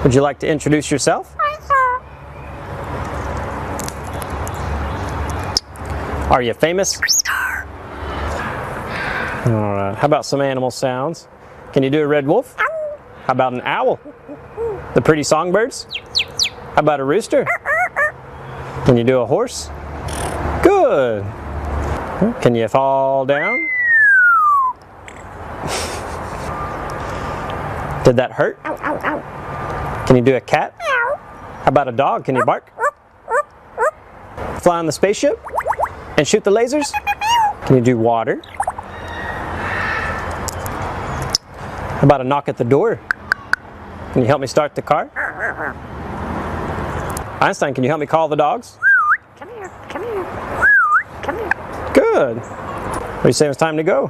Would you like to introduce yourself? Are you famous? Alright, how about some animal sounds? Can you do a red wolf? How about an owl? The pretty songbirds? How about a rooster? Can you do a horse? Good! Can you fall down? Did that hurt? Can you do a cat? How about a dog? Can you bark? Fly on the spaceship? And shoot the lasers? Can you do water? How about a knock at the door? Can you help me start the car? Einstein, can you help me call the dogs? Come here, come here, come here. Good. What do you say it's time to go?